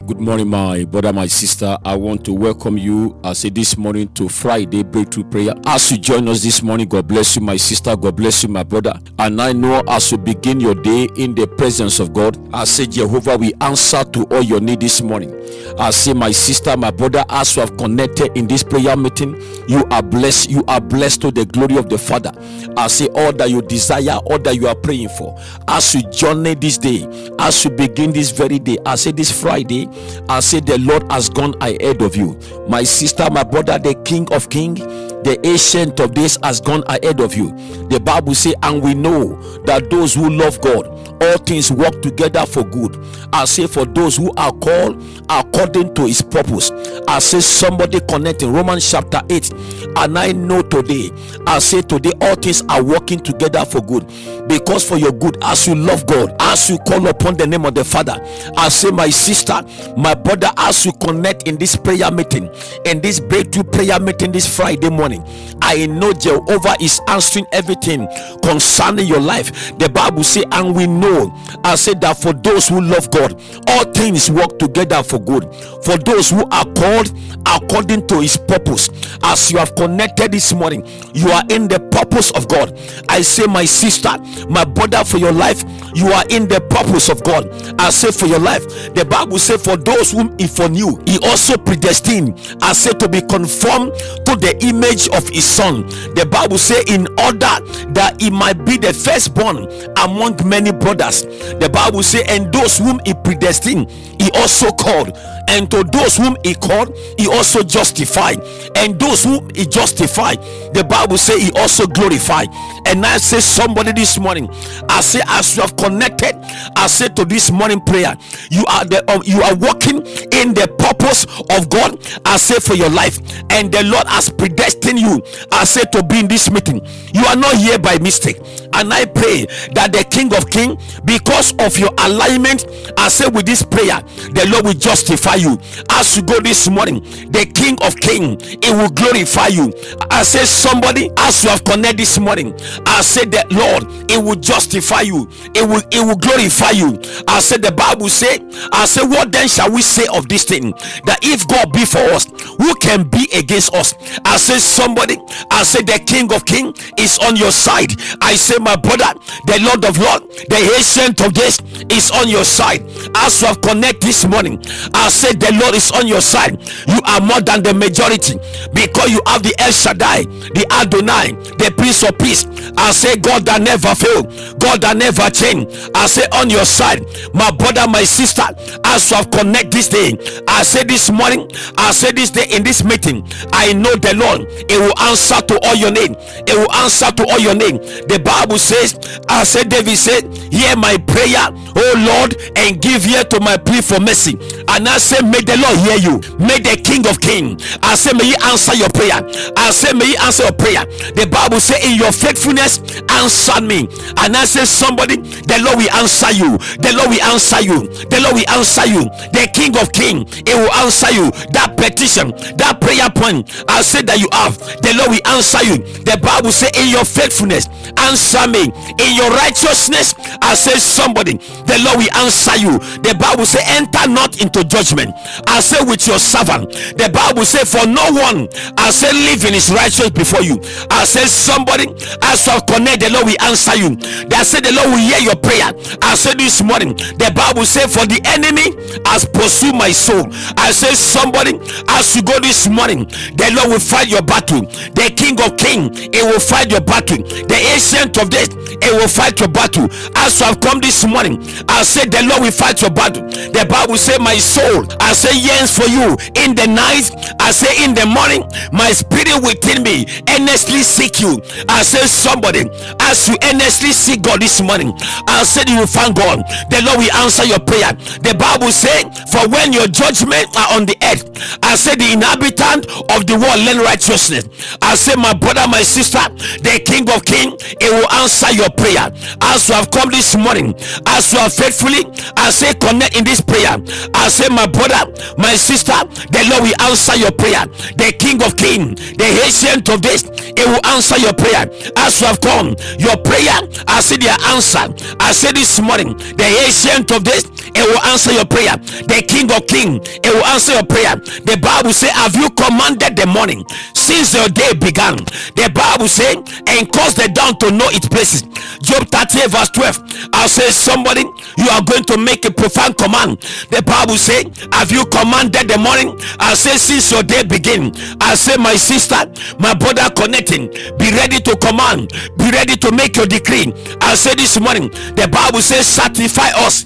Good morning, my brother, my sister. I want to welcome you, I say this morning, to Friday Breakthrough Prayer. As you join us this morning, God bless you, my sister. God bless you, my brother. And I know as you begin your day in the presence of God, I say, Jehovah, we answer to all your need this morning. I say, my sister, my brother, as you have connected in this prayer meeting, you are blessed. You are blessed to the glory of the Father. I say, all that you desire, all that you are praying for, as you journey this day, as you begin this very day, I say this Friday, I say the Lord has gone ahead of you, my sister, my brother. The King of Kings, the Ancient of Days has gone ahead of you. The Bible says, and we know that those who love God, all things work together for good. I say, for those who are called according to his purpose. I say, somebody connecting Romans chapter 8. And I know today, I say today, all things are working together for good, because for your good, as you love God, as you call upon the name of the Father. I say, my sister, my brother, as you connect in this prayer meeting, in this breakthrough prayer meeting this Friday morning, I know Jehovah is answering everything concerning your life. The Bible says, and we know, I said, that for those who love God, all things work together for good, for those who are called according to his purpose. As you have connected this morning, you are in the purpose of God. I say, my sister, my brother, for your life, you are in the purpose of God. I say, for your life, the Bible says, for those whom he foreknew, he also predestined, I say, to be conformed to the image of his Son. The Bible says, in order that he might be the firstborn among many brothers. The Bible says, and those whom he predestined, he also called, and to those whom he called, he also justified, and those whom he justified, the Bible says, he also glorified. And I say, somebody this morning, I say, as you have connected, I say, to this morning prayer, you are walking in the purpose of God. I say, for your life, and the Lord has predestined you, I say, to be in this meeting. You are not here by mistake. And I pray that the King of Kings, because of your alignment, I say, with this prayer, the Lord will justify you. As you go this morning, the King of Kings, it will glorify you. I say, somebody, as you have connected this morning, I say, that Lord, it will justify you, it will glorify you. I said, the Bible say, I say, what then shall we say of this thing, that if God be for us, who can be against us? I say, somebody, I say, the King of Kings is on your side. I say, my brother, the Lord of Lords, the Ancient of Days is on your side. As you have connected this morning, I say, the Lord is on your side. You are more than the majority, because you have the El Shaddai, the Adonai, the Prince of Peace. I say, God that never fail, God that never change. I say, on your side, my brother, my sister. As you have connected this day, I say this morning, I say this day in this meeting, I know the Lord, it will answer to all your name. It will answer to all your name. The Bible says, I said, David said, hear my prayer, oh Lord, and give ear to my plea for mercy. And I say, may the Lord hear you. May the King of Kings, I say, may he answer your prayer. I say, may he answer your prayer. The Bible says, in your faithfulness, answer me. And I say, somebody, the Lord will answer you. The Lord will answer you. The Lord will answer you. The King of Kings, it will answer you. That petition, that prayer point, I say that you have, the Lord will answer you. The Bible says, in your faithfulness, answer me. In your righteousness, I say, somebody, the Lord will answer you. The Bible says, enter not into judgment, I say, with your servant. The Bible says, for no one, I say, living is righteous before you. I say, somebody, as you have connected, the Lord will answer you. They say, the Lord will hear your prayer. I say, this morning, the Bible says, for the enemy has pursued my soul. I say, somebody, as you go this morning, the Lord will fight your battle. The King of Kings, it will fight your battle. The Ancient of Days, it will fight your battle. As you have come this morning, I say, the Lord will fight your battle. The Bible says, my soul, I say, yearns for you in the night. I say, in the morning, my spirit within me earnestly seek you. I say, somebody, as you earnestly seek God this morning, I said, you will find God. The Lord will answer your prayer. The Bible says, for when your judgment are on the earth, I say, the inhabitant of the world learn righteousness. I say, my brother, my sister, the King of Kings, it will answer your prayer. As you have come this morning, as you are faithfully, I say connect in this prayer. I say, my brother, my sister, the Lord will answer your prayer. The King of Kings, the Ancient of Days, it will answer your prayer. As you have come, your prayer, I say their answer. I say this morning, the Ancient of Days, it will answer your prayer. The King of Kings, it will answer your prayer. The Bible say, have you commanded the morning since your day began? The Bible say, and cause the dawn to know its places. Job 38 verse 12. I say, somebody, you are going to make a profound command. The Bible say, have you commanded the morning? I say, since your day begin. I say, my sister, my brother connecting, be ready to command, be ready to make your decree. I say this morning, the Bible says, satisfy us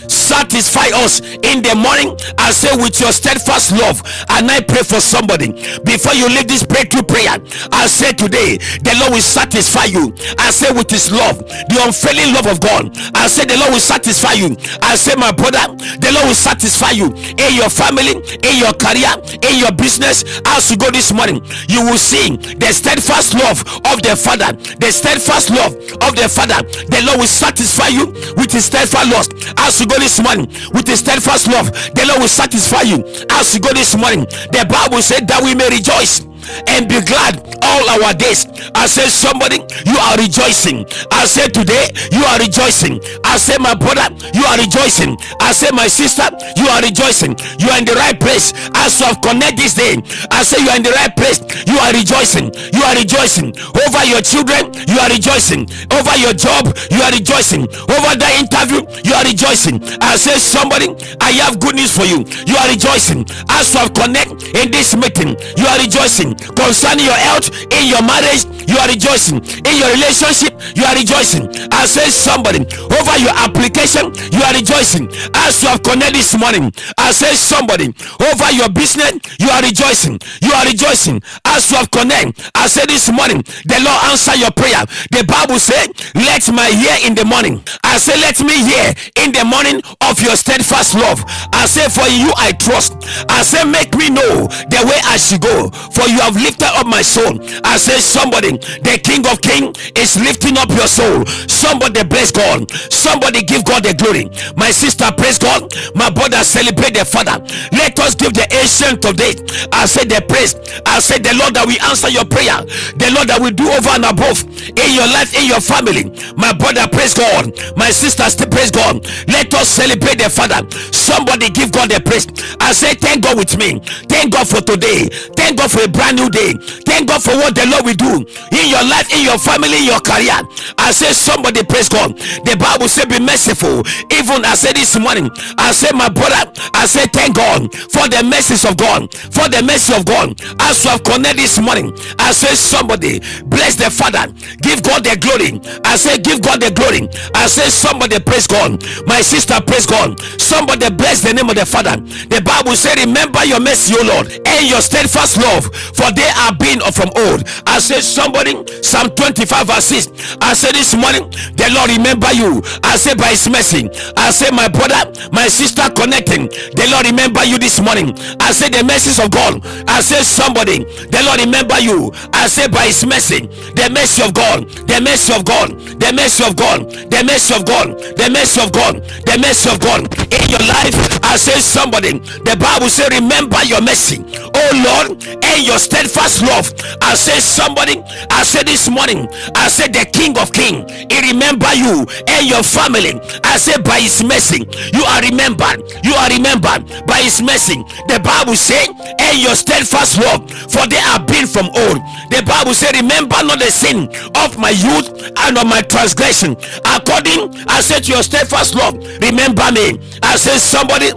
in the morning. I say, with your steadfast love. And I pray for somebody before you leave this breakthrough prayer. I say today, the Lord will satisfy you. I say, with his love, the unfailing love of God. I say, the Lord will satisfy you. I say, my brother, the Lord will satisfy you in your family, in your career, in your business. As you go this morning, you will see the steadfast love of the Father. The steadfast love of the Father. The Lord will satisfy you with his steadfast love. As you go this morning, with his steadfast love, the Lord will satisfy you. As you go this morning, the Bible said that we may rejoice and be glad all our days. I say, somebody, you are rejoicing. I say, today you are rejoicing. I say, my brother, you are rejoicing. I say, my sister, you are rejoicing. You are in the right place. As you have connected this day, I say, you are in the right place. You are rejoicing. You are rejoicing over your children. You are rejoicing over your job. You are rejoicing over the interview. You are rejoicing. I say, somebody, I have good news for you. You are rejoicing. As you have connected in this meeting, you are rejoicing. Concerning your health, in your marriage, you are rejoicing. In your relationship, you are rejoicing. I say, somebody, over your application, you are rejoicing. As you have connected this morning, I say, somebody, over your business, you are rejoicing. You are rejoicing. As you have connected, I say this morning, the Lord answer your prayer. The Bible said, let my hear in the morning. I say, let me hear in the morning of your steadfast love. I say, for you I trust. I say, make me know the way I should go, for you have lifted up my soul. I say, somebody, the King of Kings is lifting up your soul. Somebody bless God. Somebody give God the glory. My sister, praise God. My brother, celebrate the Father. Let us give the Ancient of Days, I say, the praise. I say, the Lord that will answer your prayer, the Lord that will do over and above in your life, in your family. My brother, praise God. My sister, still praise God. Let us celebrate the Father. Somebody give God the praise. I say, thank God with me. Thank God for today. Thank God for a brand new day. Thank God for what the Lord will do in your life, in your family, in your career. I say, somebody praise God. The Bible says, be merciful. Even I said this morning, I say, my brother, I say, thank God for the mercies of God, for the mercy of God. As you have connected this morning, I say, somebody bless the Father. Give God the glory. I say, give God the glory. I say, somebody praise God. My sister, praise God. Somebody bless the name of the Father. The Bible says, remember your mercy, O Lord, and your steadfast love, for they are been from old. I say, somebody, Psalm 25 verse 6. I say this morning, the Lord remember you. I say, by his mercy. I say, my brother, my sister connecting, the Lord remember you this morning. I say, the mercies of God. I say, somebody, the Lord remember you. I say, by his mercy, the mercy of God, the mercy of God, the mercy of God, the mercy of God, the mercy of God, the mercy of God in your life. I say, somebody, the Bible says, remember your mercy, oh Lord, and your steadfast love. I say, somebody, I say this morning, I say, the King of Kings, he remember you and your family. I say, by his mercy, you are remembered. You are remembered by his mercy. The Bible says, and your steadfast love, for they are been from old. The Bible says, remember not the sin of my youth and of my transgression. According, I said, to your steadfast love, remember me. I say, somebody,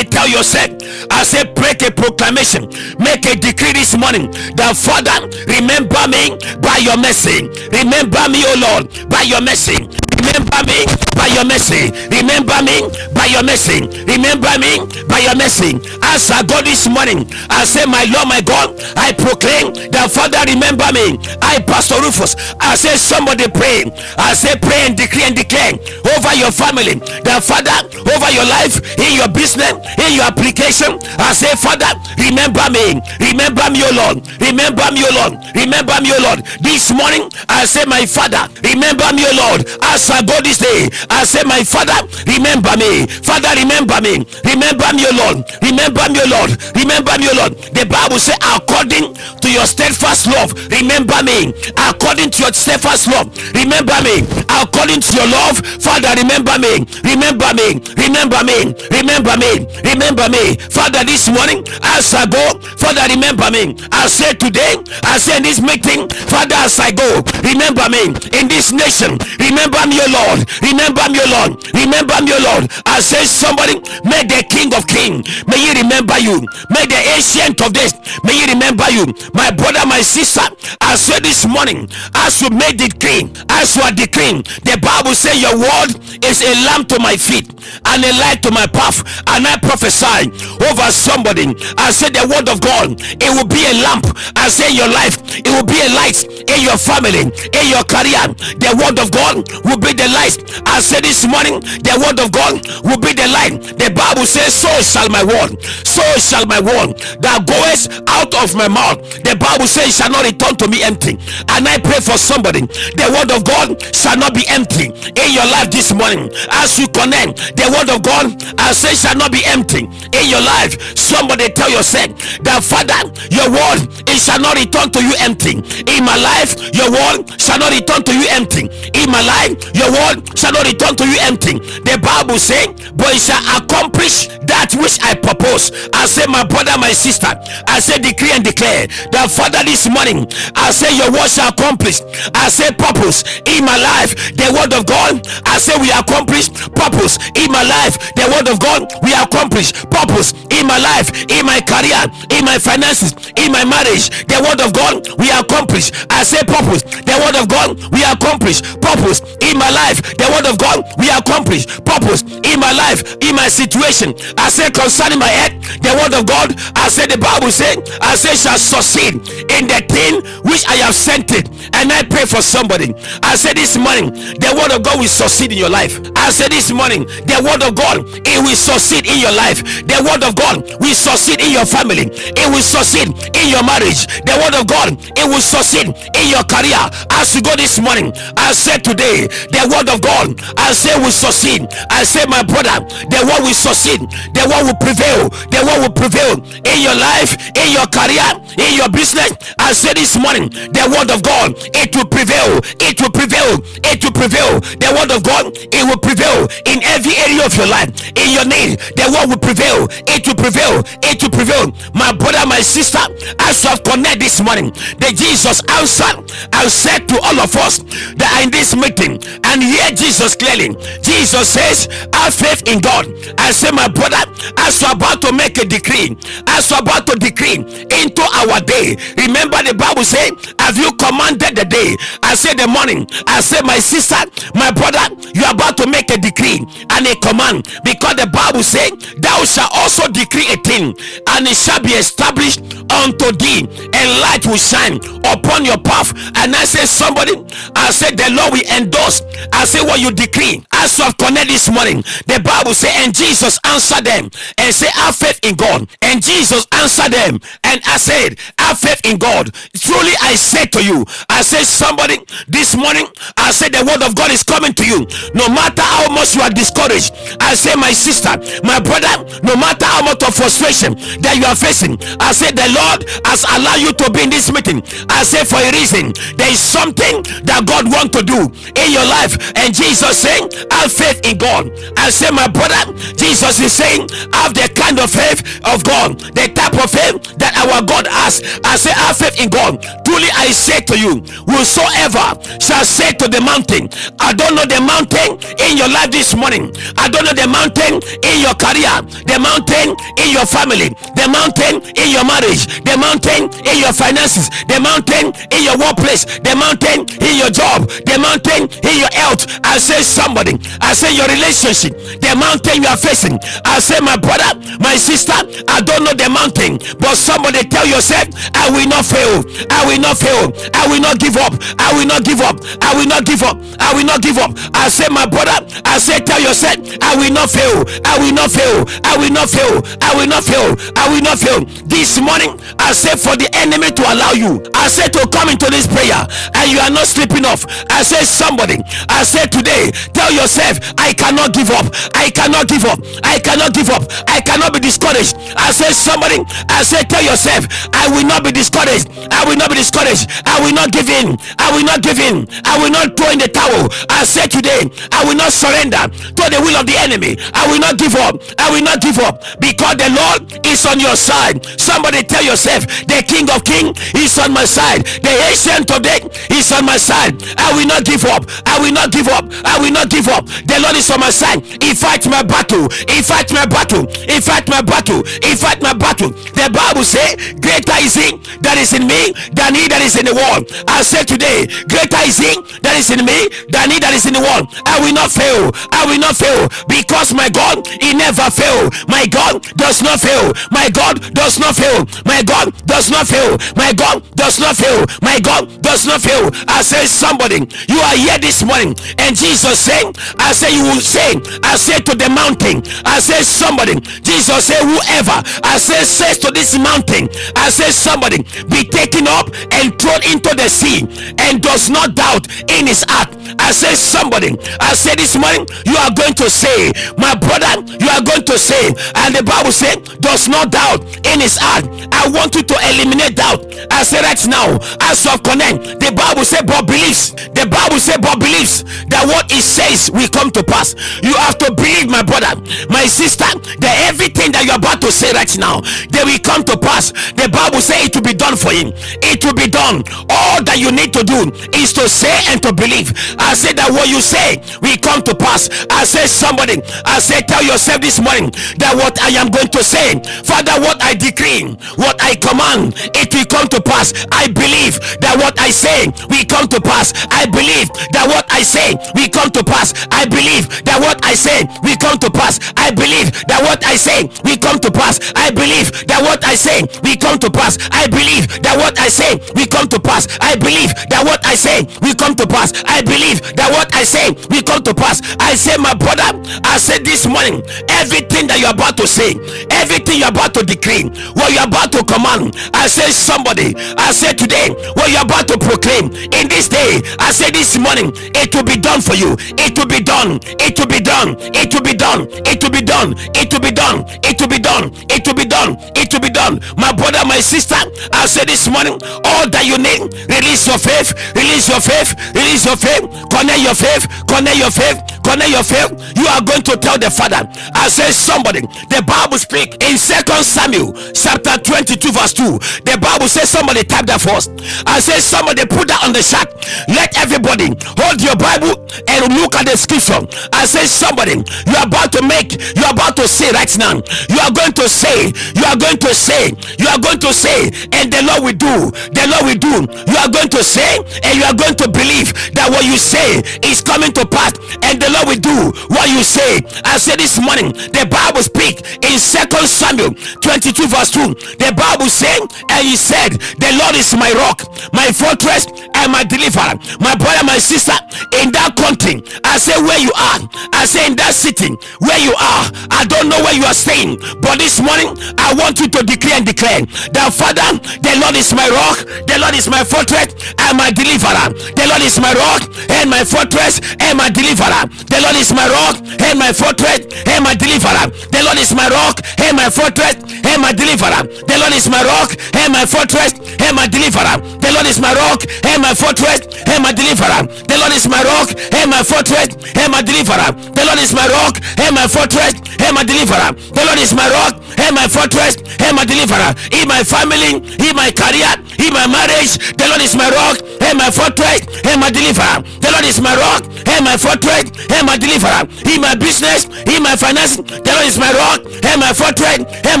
tell yourself. I say, break a proclamation, make a decree this morning that, Father, remember me by your mercy. Remember me, O Lord, by your mercy. Remember me by your mercy. Remember me by your mercy. Remember me by your mercy. as I go this morning, I say, my Lord, my God, I proclaim that, Father, remember me. I, Pastor Rufus, I say, somebody pray. I say, pray and decree and declare over your family, that, Father, over your life, in your business, in your application. I say, Father, remember me. Remember me, O Lord. Remember me, O Lord. Remember me, O Lord. This morning, I say, my Father, remember me, O Lord. As I go this day, I say, my Father, remember me. Father, remember me. Remember me, O Lord. Remember me, O Lord. Remember me, O Lord. The Bible says, according to your steadfast love, remember me. According to your steadfast love, remember me. According to your love, Father, remember me. Remember me. Remember me. Remember me. Remember me. Father, this morning, as I go, Father, remember me. I say today, I say in this meeting, Father, as I go, remember me. In this nation, remember me, O Lord. Remember me, O Lord. Remember me, O Lord. I say, somebody, may the King of Kings, may he remember you. May the Ancient of Days, may he remember you. My brother, my sister, I say this morning, as you made it clean, as you are decreeing, the Bible says your word is a lamp to my feet and a light to my path. And I prophesy over somebody, I say the word of God, it will be a lamp. I say in your life, it will be a light. In your family, in your career, the word of God will be the light. I say this morning, the word of God will be the light. The Bible says, so shall my word, so shall my word that goes out of my mouth. The Bible says, shall not return to me empty. And I pray for somebody, the word of God shall not be empty in your life this morning. As you connect, the word of God, I say, shall not be empty in your life. Somebody tell yourself that, Father, your word, it shall not return to you empty. In my life, your word shall not return to you empty. In my life, your word shall not return to you empty. The Bible says, but it shall accomplish that which I propose. I say, my brother, my sister, I say, decree and declare that, Father, this morning, I say, your word shall accomplish. I say, purpose in my life. The word of God, I say, we accomplish purpose in my life. The word of God, we accomplish purpose in my life, in my career, in my finances, in my marriage. The word of God, we accomplish. I say, purpose. The word of God, we accomplish purpose in my life. The word of God, we accomplish purpose in my life, in my situation. I say, concerning my head, the word of God, I say, the Bible says, I say, shall succeed in the thing which I have sent it. And I pray for somebody. I say this morning, the word of God will succeed in your life. I say this morning, the word of God, it will succeed in your life. The word of God will succeed in your family. It will succeed in your marriage. The word of God, it will succeed in your career. As you go this morning, I say today, the word of God, I say, will succeed. I say, my brother, the word will succeed. The word will prevail. The word will prevail in your life, in your career, in your business. I say this morning, the word of God, it will prevail. It will prevail. It will prevail. The word of God, it will prevail in every area of your life. In your need, the word will prevail. It will prevail. It will prevail. My brother, my sister, as you have connected this morning, the Jesus answered and said to all of us that are in this meeting and hear Jesus clearly. Jesus says, have faith in God. I say, my brother, as you're about to make a decree, as you're about to decree into our day, remember the Bible says, have you commanded the day? I say the morning. I say, my sister, my brother, you're about to make a decree and a command, because the Bible says, thou shalt also decree a thing and it shall be established unto thee, and light will shine upon your path. And I say, somebody, I say, the Lord will endorse. I say, what you decree. As you have connected this morning, the Bible says, and Jesus answered them and said, have faith in God. And Jesus answered them and I said, have faith in God. Truly I say to you, I say, somebody, this morning, I say, the word of God is coming to you. No matter how much you are discouraged, I say, my sister, my brother, no matter how much of frustration that you are facing, I say, the Lord has allowed you to be in this meeting. I say, for a reason. There is something that God wants to do in your life. And Jesus saying, have faith in God. I say, my brother, Jesus is saying, have the kind of faith of God, the type of faith that our God has. I say, have faith in God. Truly I say to you, whosoever shall say to the mountain, I don't know the mountain in your life this morning, I don't know the mountain in your career, the mountain in your family, the mountain in your marriage, the mountain in your finances, the mountain in your workplace, the mountain in your job, the mountain in your health. I say somebody, I say your relationship, the mountain you are facing. I say my brother, my sister, I don't know the mountain, but somebody tell yourself, I will not fail, I will not fail, I will not give up, I will not give up, I will not give up, I will not give up. I say my brother, I say tell yourself, I will not fail, I will not fail, I will not fail, I will not fail, I will not fail. This morning I say for the enemy to allow you, I say to come into this prayer and you are not sleeping off. I say somebody, I say today, tell yourself, I cannot give up, I cannot give up, I cannot give up, I cannot be discouraged. I say somebody, I say tell yourself, I will not be discouraged, I will not be discouraged, I will not give in, I will not give in, I will not throw in the towel. I say today, I will not surrender to the will of the enemy. I will not give up, I will not give up, because the Lord is on your side. Somebody tell yourself, the King of Kings is on my side, the Ancient of Days is on my side. I will not give up, I will not give up, I will not give up. The Lord is on my side. He fights my battle, he fights my battle, he fights my battle, he fights my battle. The Bible says, greater is he that is in me than he that is in the world. I say today, greater is he that is in me than he that is in the world. I will not fail, I will not fail, because my God, he never fail. My God does not fail, my God does not fail, my God does not fail, my God does not fail, my God does not fail. I say somebody, you are here this morning and Jesus saying, I say you will say, I say to the mountain, I say somebody, Jesus say whoever, I say says to this mountain, I say somebody, be taken up and thrown into the sea and does not doubt in his heart. I say somebody, I say this morning, you are going to say, my brother, you are going to say, and the Bible says, does not doubt in his heart. I want you to eliminate doubt. I say right now, as of connect, the Bible says, but believes, the Bible says, but believes that what it says will come to pass. You have to believe, my brother, my sister, that everything that you're about to say right now, they will come to pass. The Bible says it will be done for him, it will be done. All that you need to do is to say and to believe. I say that what you say will come to pass. I say somebody, I say tell yourself this morning that what I am going to say, Father, what I decree, what I command, it will come to pass. I believe that what I say will come to pass. I believe that what I say will come to pass. I believe that what I say will come to pass. I believe that what I say will come to pass. I believe that what I say will come to pass. I believe that what I say will come to pass. I believe that what I say will come to pass. I believe that what I say will come to pass. I say, my brother, I say this morning, everything that you're about to say, everything you're about to decree, what you're about to command, I say somebody, I say today, what you're about to proclaim in this day, I say this morning, it will be done for you. It will be done, it will be done, it will be done, it will be done, it will be done, it will be done, it will be done, it will be done. My brother, my sister, I say this morning, all that you need, release your faith, release your faith, release your faith, connect your faith, connect your faith, connect your faith. You are going to tell the Father. I say somebody, the Bible speak in 2 Samuel chapter 22 verse 2. The Bible says, somebody type that first. I say somebody put that on the chat. Let everybody hold your Bible and look at the scripture. I say somebody, you are about to make, you are about to say right now, you are going to say, you are going to say, you are going to say, and the Lord will do, the Lord will do. You are going to say and you are going to believe that what you say is coming to pass, and the Lord will do what you say. I say this morning, the Bible speak in 2 Samuel 22 verse 2. The Bible saying, and he said, the Lord is my rock, my fortress, and my deliverer. My brother, my sister, in that country, I say where you are, I say in that city where you are, I don't know where you are staying, but this morning I want you to declare and declare that, Father, the Lord is my rock, the Lord is my fortress and my deliverer. The Lord is my rock and my fortress and my deliverer. The Lord is my rock and my fortress and my deliverer. The Lord is my rock and my fortress and my deliverer. The Lord is my rock and my fortress and my deliverer. The The Lord is my rock and my fortress and my deliverer. The Lord is my rock and my fortress and my deliverer. The Lord is my rock and my fortress and my deliverer. The Lord is my rock and my fortress and my deliverer. In my family, in my career, in my marriage, the Lord is my rock and my fortress and my deliverer. The Lord is my rock and my fortress and my deliverer. In my business, in my finances, the Lord is my rock and my fortress and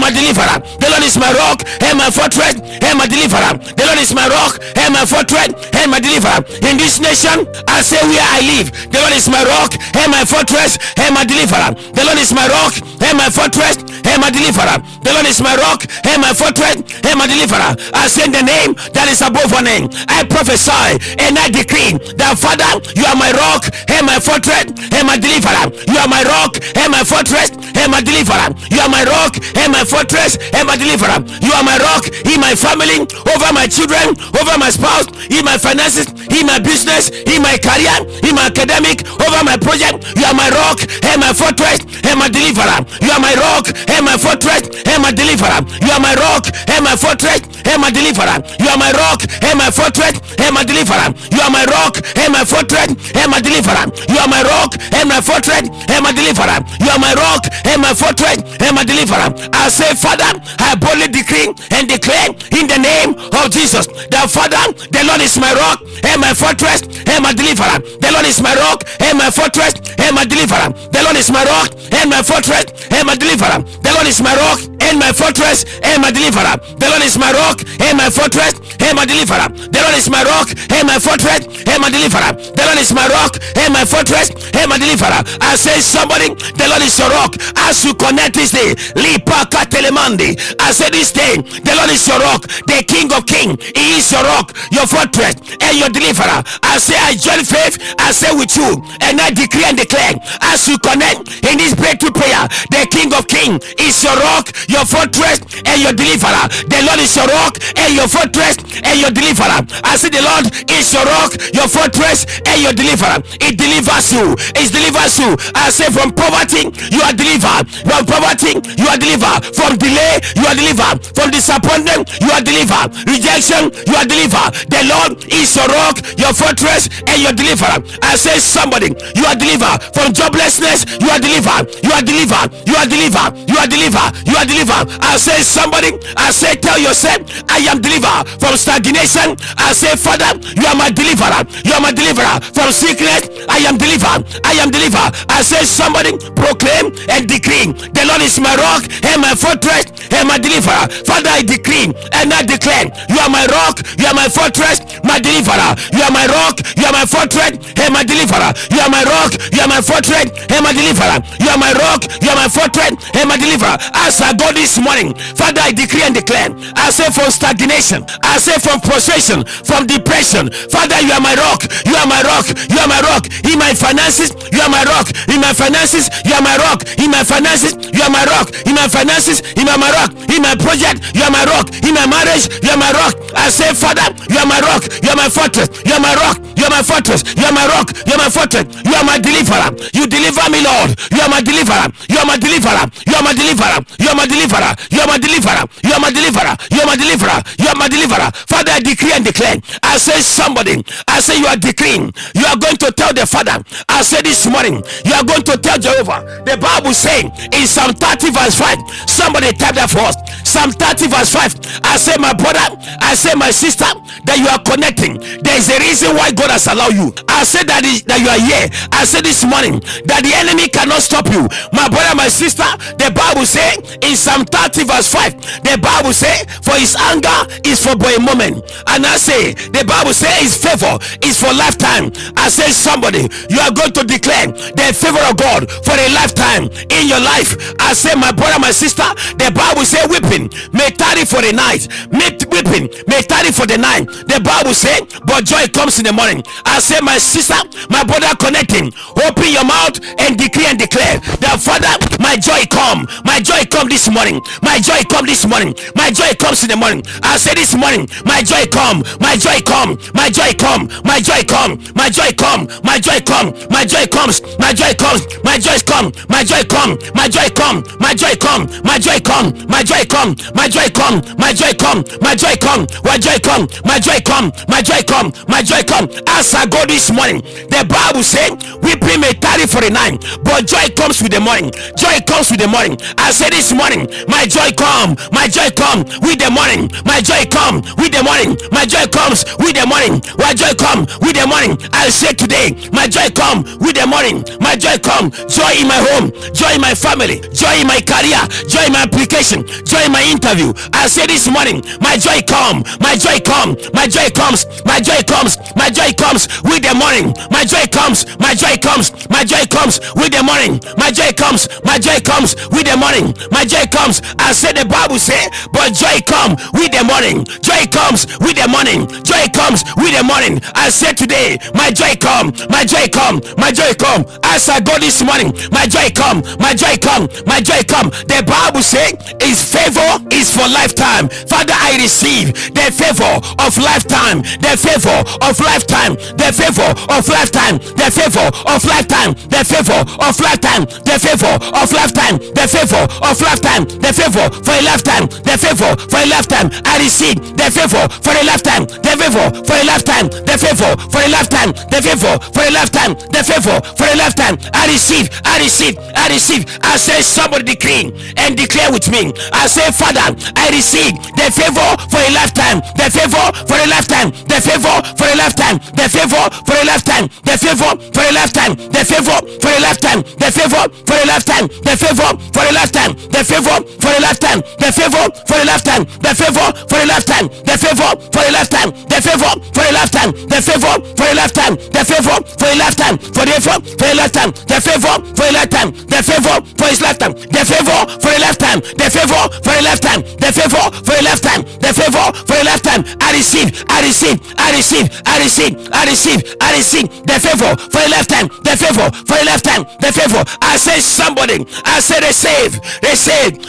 my deliverer. The Lord is my rock and my fortress and my deliverer. The Lord is my rock and my fortress and my deliverer. In this nation, I say where I live, the Lord is my rock and my fortress and my deliverer. The Lord is my rock and my fortress and my deliverer. The Lord is my rock and my fortress and my deliverer. I say in the name that is above all name, I prophesy and I decree that Father, you are my rock and my fortress and my deliverer. You are my rock and my fortress and my deliverer. You are my rock and my fortress and my deliverer. You are my rock in my family, over my children, over my spouse, in my finances, in my business, in my career, in my academic, over my project. You are my rock and my fortress and my deliverer. You are my rock and my fortress and my deliverer. You are my rock and my fortress and my deliverer. You are my rock and my fortress and my deliverer. You are my rock and my fortress and my deliverer. You are my rock and my fortress and my deliverer. You are my rock and my fortress and my deliverer. I say, Father, I boldly decree and declare in the name of Jesus that Father, the Lord is my rock and my fortress and my deliverer. The Lord is my rock and my fortress and my deliverer. The Lord is my rock and my fortress and my deliverer. The Lord is my rock and my fortress and my deliverer. The Lord is my rock and my fortress and my deliverer. The Lord is my rock and my fortress and my deliverer. The Lord is my rock and my fortress and my deliverer. I say, somebody, the Lord is your rock. As you connect this day, Lipaka Telemandi, I say this day, the Lord is your rock, the King of Kings. He is your rock, your fortress and your deliverer. I say, I join faith, I say with you, and I decree and declare, as you connect in this breakthrough prayer, the King of Kings is your rock, your fortress and your deliverer. The Lord is your rock and your fortress and your deliverer. I say, the Lord is your rock, your fortress and your deliverer. It delivers you. It delivers you. I say, from poverty you are delivered. From poverty you are delivered. From delay you are delivered. From disappointment you are delivered. Rejection you are delivered. The Lord is your rock, your fortress and your deliverer. I say, somebody, you are delivered. From joblessness you are delivered. You are delivered. You are delivered. You are delivered. You are delivered. I say, somebody, I say, tell yourself, I am delivered from stagnation. I say, Father, you are my deliverer. You are my deliverer from sickness. I am delivered. I am delivered. I say, somebody, proclaim and decree, the Lord is my rock and my fortress and my deliverer. Father, I decree and I declare, you are my rock, you are my fortress, my deliverer. You are my rock, you are my fortress and my deliverer. You are my rock, you are my fortress and my deliverer. You are my rock, you are my fortress and my deliverer. As I go this morning, Father, I decree and declare, I say, from stagnation, I say, from frustration, from depression, Father, you are my rock, you are my rock, you are my rock. In my finances, you are my rock. In my finances, you are my rock. In my finances, you are my rock. In my finances, you are my rock. In my project, you are my rock. In my marriage, you are my rock. I say, Father, you are my rock, you are my fortress, you are my rock, you are my fortress, you are my rock, you are my fortress, you are my deliverer. You deliver me, Lord. You are my deliverer. You are my deliverer. You are my deliverer. You are my deliverer. You are my deliverer. You are my deliverer. You are my deliverer. You are my deliverer. Father, I decree and declare. I say, somebody, I say, you are decreeing. You are going to tell the Father. I say this morning, you are going to tell Jehovah. The Bible saying in Psalm 30 verse 5. Somebody type that for us. Psalm 30 verse 5. I say, my brother, I say, my sister, that you are connecting. There is a reason why God has allowed you. I say that you are here. I say this morning that the enemy cannot stop you. My brother, my sister, the Bible say in Psalm 30 verse 5, the Bible say, for his anger is for but a moment, and I say, the Bible say his favor is for lifetime. I say, somebody, you are going to declare the favor of God for a lifetime in your life. I say, my brother, my sister, the Bible say, weeping may tarry for the night, weeping may tarry for the night. The Bible say, but joy comes in the morning. I say, my sister, my brother, connecting, open your mouth and decree and declare that, Father, my joy come, my joy come this morning, my joy come this morning, my joy comes in the morning. I say this morning, my joy come, my joy come, my joy come, my joy come, my joy come, my joy come, my joy comes, my joy comes, my joy come, my joy come, my joy come, my joy come, my joy come, my joy come, my joy come, my joy come, my joy come, my joy come, my joy come, my joy come, my joy come. As I go this morning, the Bible says weeping may tarry for a night, but joy comes with the morning. Joy comes with the morning. I say this morning, my joy come, my joy come with the morning, my joy come with the morning, my joy comes with the morning, my joy come with the morning. I say today, my joy come with the morning, my joy come, joy in my home, joy in my family, joy in my career, joy in my application, joy in my interview. I say this morning, my joy come, my joy come, my joy comes, my joy comes, my joy comes with the morning, my joy comes, my joy comes, my joy comes with the morning, my joy comes, my joy comes with the morning, my joy comes. I said the Bible say, but joy come with the morning, joy comes with the morning, joy comes with the morning. I said today, my joy come, my joy come, my joy come. As I go this morning, my joy come, my joy come, my joy come. The Bible say his favor is for lifetime. Father, I receive the favor of lifetime, the favor of lifetime, the favor of lifetime, the favor of lifetime, the favor of lifetime, the favor of lifetime, the favor of lifetime, the favor for a lifetime, the favor for a lifetime. I receive the favor for a lifetime, the favor for a lifetime, the favor for a lifetime, the favor for a lifetime, the favor for a lifetime. I receive, I receive, I receive. I say somebody decree and declare with me. I say, Father, I receive the favor for a lifetime, the favor for a lifetime, the favor for a lifetime, the favor for a lifetime, the favor for a lifetime, the favor for a lifetime, the favor for a lifetime, the favor for a lifetime, the favor for a lifetime, the favor for a lifetime, the favor for a lifetime, the favor for a lifetime, the favor for a lifetime, the favor for a lifetime, the favor for a lifetime, for the favor for a lifetime, the favor for a lifetime, the favor for his lifetime, the favor for a lifetime, the favor for a lifetime, the favor for a lifetime, the favor for a lifetime. I receive, I receive, I receive, I receive, I receive, I receive the favor for a lifetime, the favor for a lifetime, the favor. I say somebody, I say receive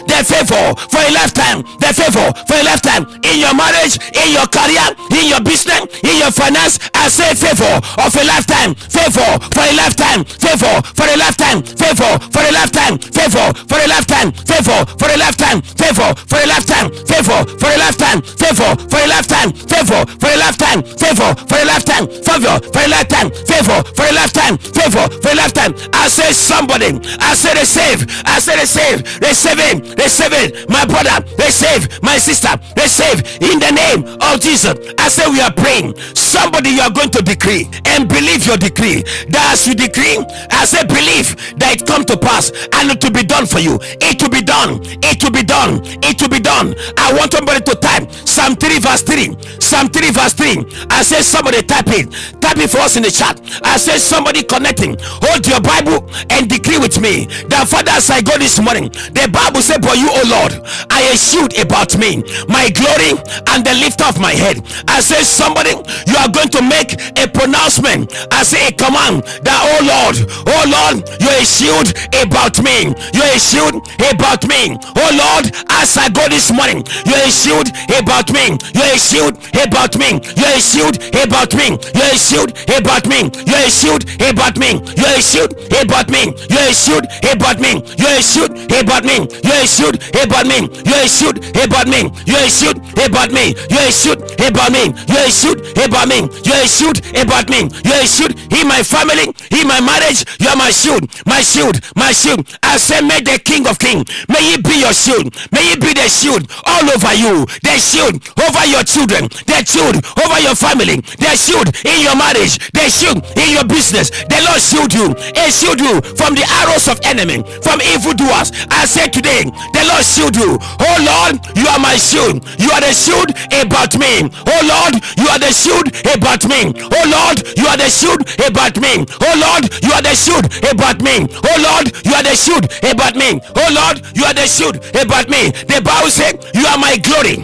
the favor for a lifetime, the favor for a lifetime in your marriage, in your career, in your business, in your finance. I say favor of a lifetime, favor for a lifetime, favor for a lifetime, favor for a lifetime, favor for a lifetime, favor for a lifetime, favor for a lifetime, favor for a lifetime, favor for a lifetime, favor for a lifetime, favor for a lifetime, favor for a lifetime, favor for a lifetime, favor for a lifetime. I say somebody, I say receive, I say receive, receive it, receive it, my brother, receive, my sister, receive in the name of Jesus. I say we are praying. Somebody, you are going to decree and believe your decree. That as you decree, I say believe that it come to pass and it will be done for you. It will be done. It will be done. It will be done. I want somebody to type Psalm 3 verse 3. Psalm 3 verse 3. I say somebody type it. Type it for us in the chat. I say somebody connecting. Hold your Bible and decree with me that Father, as I go this morning, the Bible said, but you, O Lord, are a shield about me, my glory and the lift of my head. I say somebody, you are going to make a pronouncement. I say a command that, oh Lord, you're a shield about me. You're a shield about me. Oh Lord, as I go this morning, you're a shield about me. You're a shield about me. You're a shield about me. You're a shield about me. You're a shield about me. You're a shield about me. You're a shield about me. You're a shield about me. You're a shield about me. You're a shield about me. You're a shield about me. You're a shield about me. You're a shield about me. You're a shield about me. You're a shield in my family, in my marriage. You are my shield, my shield, my shield. I say, may the King of Kings, may he be your shield. May he be the shield all over you. The shield over your children. The shield over your family. The shield in your marriage. The shield in your business. The Lord shield you. He shield you from the arrows of enemy, from evildoers. I say today, the Lord shield you. Oh Lord, you are my shield. You are the shield about me. Oh Lord, you are the shield about me. Oh Lord, you are the shield about me. Oh Lord, you are the shield about me. Oh Lord, you are the shield about me. Oh Lord, you are the shield about me. The Bible said, you are my glory.